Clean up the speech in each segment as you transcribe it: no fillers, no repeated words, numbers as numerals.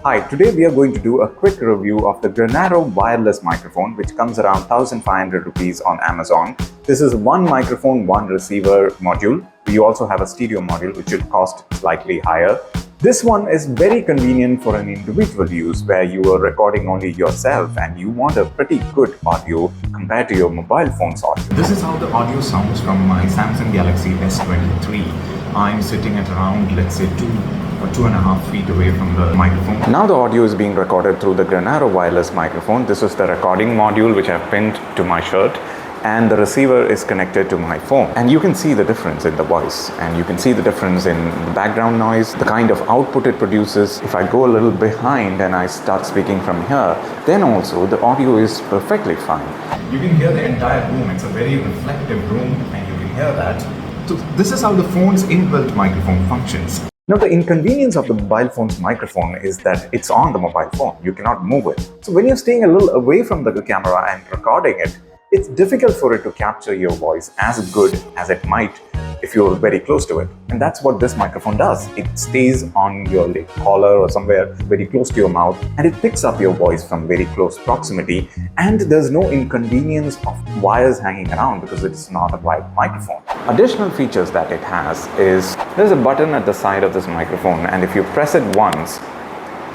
Hi, today we are going to do a quick review of the GRENARO wireless microphone, which comes around 1500 rupees on Amazon. This is one microphone, one receiver module. We also have a stereo module which should cost slightly higher. This one is very convenient for an individual use where you are recording only yourself and you want a pretty good audio compared to your mobile phone's audio. This is how the audio sounds from my Samsung Galaxy S23. I'm sitting at around, let's say, 2.5 feet away from the microphone. Now the audio is being recorded through the GRENARO wireless microphone. This is the recording module which I've pinned to my shirt, and the receiver is connected to my phone. And you can see the difference in the voice, and you can see the difference in the background noise, the kind of output it produces. If I go a little behind and I start speaking from here, then also the audio is perfectly fine. You can hear the entire room. It's a very reflective room and you can hear that. So this is how the phone's inbuilt microphone functions. Now, the inconvenience of the mobile phone's microphone is that it's on the mobile phone. You cannot move it. So when you're staying a little away from the camera and recording it, it's difficult for it to capture your voice as good as it might if you're very close to it. And that's what this microphone does. It stays on your collar or somewhere very close to your mouth, and it picks up your voice from very close proximity. And there's no inconvenience of wires hanging around because it's not a wired microphone. Additional features that it has is there's a button at the side of this microphone, and if you press it once,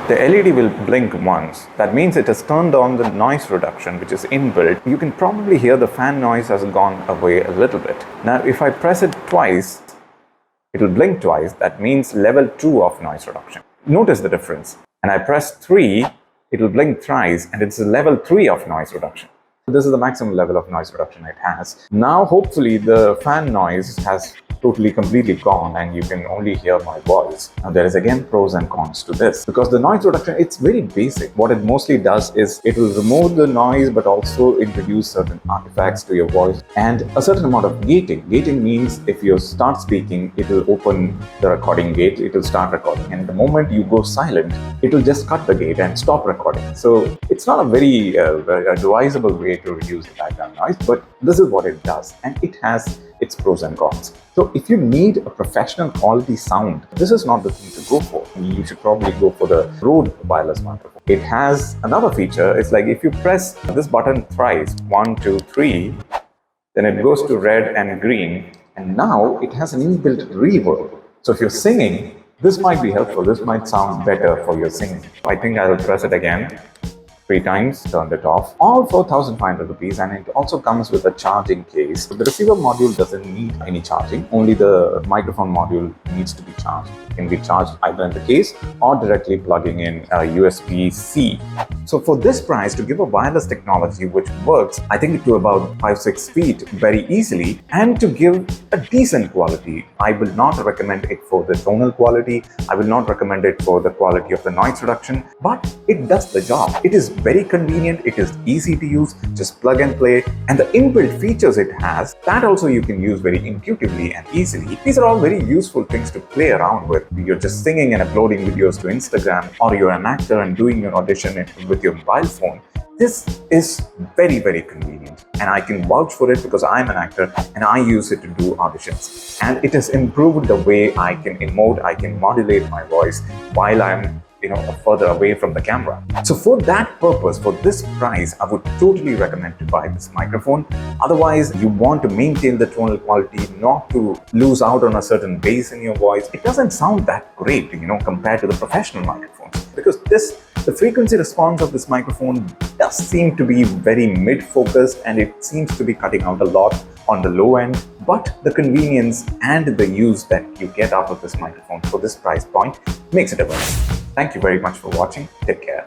the LED will blink once. That means it has turned on the noise reduction, which is inbuilt. You can probably hear the fan noise has gone away a little bit. Now, if I press it twice, it will blink twice. That means level 2 of noise reduction. Notice the difference. And I press 3, it will blink thrice, and it's level 3 of noise reduction. This is the maximum level of noise reduction it has. Now, hopefully, the fan noise has completely gone and you can only hear my voice. Now, there is again pros and cons to this, because the noise reduction, it's very basic. What it mostly does is it will remove the noise but also introduce certain artifacts to your voice and a certain amount of gating. Gating means if you start speaking, it will open the recording gate, it will start recording, and the moment you go silent, it will just cut the gate and stop recording. So it's not a very advisable way to reduce the background noise, but this is what it does, and it has its pros and cons. So if you need a professional quality sound, this is not the thing to go for. You should probably go for the Rode wireless microphone. It has another feature. It's like if you press this button thrice, 1, 2, 3, then it goes to red and green, and now it has an inbuilt reverb. So if you're singing, this might be helpful. This might sound better for your singing. I think I will press it again 3 times, turned it off, all for 1500 rupees, and it also comes with a charging case. The receiver module doesn't need any charging, only the microphone module needs to be charged. It can be charged either in the case or directly plugging in a USB-C. So for this price, to give a wireless technology which works, I think to about 5-6 feet very easily, and to give a decent quality, I will not recommend it for the tonal quality, I will not recommend it for the quality of the noise reduction, but it does the job. It is very convenient, it is easy to use, just plug and play, and the inbuilt features it has, that also you can use very intuitively and easily. These are all very useful things to play around with. You're just singing and uploading videos to Instagram, or you're an actor and doing your audition with your mobile phone. This is very, very convenient, and I can vouch for it because I'm an actor and I use it to do auditions. And it has improved the way I can emote, I can modulate my voice while I'm further away from the camera. So for that purpose, for this price, I would totally recommend to buy this microphone. Otherwise, you want to maintain the tonal quality, not to lose out on a certain bass in your voice. It doesn't sound that great, compared to the professional microphones, because the frequency response of this microphone does seem to be very mid-focused, and it seems to be cutting out a lot on the low end, but the convenience and the use that you get out of this microphone for this price point makes it a worth. Thank you very much for watching. Take care.